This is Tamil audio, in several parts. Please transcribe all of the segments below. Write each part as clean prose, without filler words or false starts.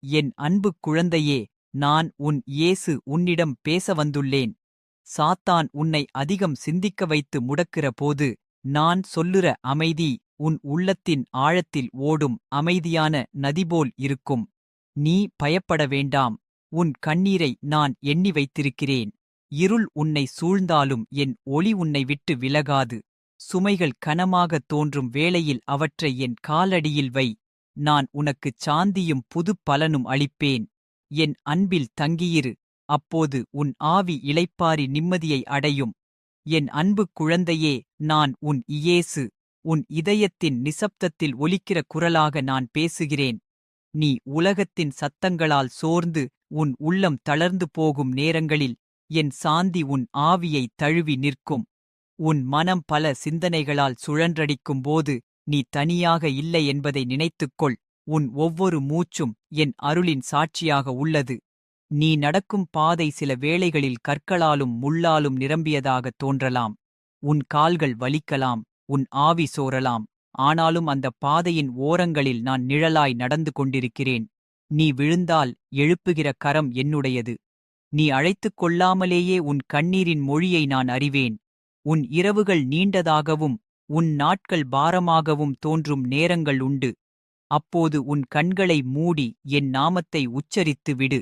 என் அன்புக் குழந்தையே, நான் உன் இயேசு உன்னிடம் பேச வந்துள்ளேன். சாத்தான் உன்னை அதிகம் சிந்திக்க வைத்து முடக்கிற போது, நான் சொல்லுற அமைதி உன் உள்ளத்தின் ஆழத்தில் ஓடும் அமைதியான நதிபோல் இருக்கும். நீ பயப்பட வேண்டாம். உன் கண்ணீரை நான் எண்ணி வைத்திருக்கிறேன். இருள் உன்னை சூழ்ந்தாலும் என் ஒளி உன்னை விட்டு விலகாது. சுமைகள் கனமாகத் தோன்றும் வேளையில் அவற்றை என் காலடியில் வை. நான் உனக்குச் சாந்தியும் புதுப் பலனும் அளிப்பேன். என் அன்பில் தங்கியிரு, அப்போது உன் ஆவி இளைப்பாறி நிம்மதியை அடையும். என் அன்புக் குழந்தையே, நான் உன் இயேசு. உன் இதயத்தின் நிசப்தத்தில் ஒலிக்கிற குரலாக நான் பேசுகிறேன். நீ உலகத்தின் சத்தங்களால் சோர்ந்து உன் உள்ளம் தளர்ந்து போகும் நேரங்களில் என் சாந்தி உன் ஆவியை தழுவி நிற்கும். உன் மனம் பல சிந்தனைகளால் சுழன்றடிக்கும்போது நீ தனியாக இல்லை என்பதை நினைத்துக்கொள். உன் ஒவ்வொரு மூச்சும் என் அருளின் சாட்சியாக உள்ளது. நீ நடக்கும் பாதை சில வேளைகளில் கற்களாலும் முள்ளாலும் நிரம்பியதாகத் தோன்றலாம். உன் கால்கள் வலிக்கலாம், உன் ஆவி சோரலாம். ஆனாலும் அந்த பாதையின் ஓரங்களில் நான் நிழலாய் நடந்து கொண்டிருக்கிறேன். நீ விழுந்தால் எழுப்புகிற கரம் என்னுடையது. நீ அழைத்துக் கொள்ளாமலேயே உன் கண்ணீரின் மொழியை நான் அறிவேன். உன் இரவுகள் நீண்டதாகவும் உன் நாட்கள் பாரமாகவும் தோன்றும் நேரங்கள் உண்டு. அப்போது உன் கண்களை மூடி என் நாமத்தை உச்சரித்து விடு.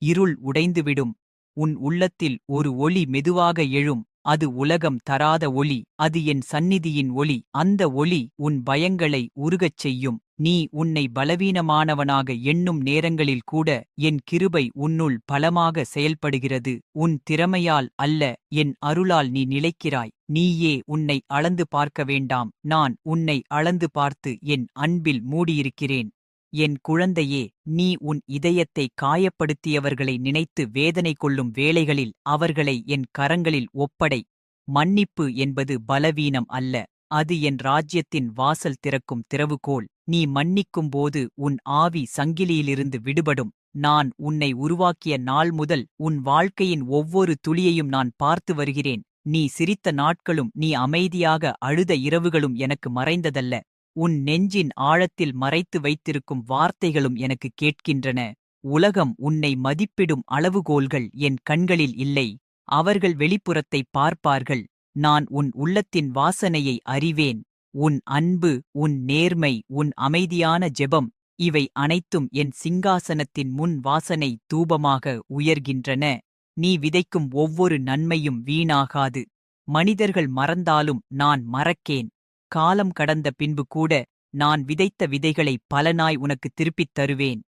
இருள் உடைந்துவிடும். உன் உள்ளத்தில் ஒரு ஒளி மெதுவாக எழும். அது உலகம் தராத ஒளி. அது என் சந்நிதியின் ஒளி. அந்த ஒளி உன் பயங்களை உருகச் செய்யும். நீ உன்னை பலவீனமானவனாக எண்ணும் நேரங்களில் கூட என் கிருபை உன்னுள் பலமாக செயல்படுகிறது. உன் திறமையால் அல்ல, என் அருளால் நீ நிலைக்கிறாய். நீயே உன்னை அளந்து பார்க்க வேண்டாம். நான் உன்னை அளந்து பார்த்து என் அன்பில் மூடியிருக்கிறேன். என் குழந்தையே, நீ உன் இதயத்தை காயப்படுத்தியவர்களை நினைத்து வேதனை கொள்ளும் வேளைகளில் அவர்களை என் கரங்களில் ஒப்படை. மன்னிப்பு என்பது பலவீனம் அல்ல, அது என் ராஜ்யத்தின் வாசல் திறக்கும் திறவுகோல். நீ மன்னிக்கும்போது உன் ஆவி சங்கிலியிலிருந்து விடுபடும். நான் உன்னை உருவாக்கிய நாள் முதல் உன் வாழ்க்கையின் ஒவ்வொரு துளியையும் நான் பார்த்து வருகிறேன். நீ சிரித்த நாட்களும் நீ அமைதியாக அழுத இரவுகளும் எனக்கு மறைந்ததல்ல. உன் நெஞ்சின் ஆழத்தில் மறைத்து வைத்திருக்கும் வார்த்தைகளும் எனக்கு கேட்கின்றன. உலகம் உன்னை மதிப்பிடும் அளவுகோல்கள் என் கண்களில் இல்லை. அவர்கள் வெளிப்புறத்தை பார்ப்பார்கள். நான் உன் உள்ளத்தின் வாசனையை அறிவேன். உன் அன்பு, உன் நேர்மை, உன் அமைதியான ஜெபம், இவை அனைத்தும் என் சிங்காசனத்தின் முன் வாசனை தூபமாக உயர்கின்றன. நீ விதைக்கும் ஒவ்வொரு நன்மையும் வீணாகாது. மனிதர்கள் மறந்தாலும் நான் மறக்கேன். காலம் கடந்த பின்பு கூட நான் விதைத்த விதைகளை பலனாய் உனக்கு திருப்பித் தருவேன்.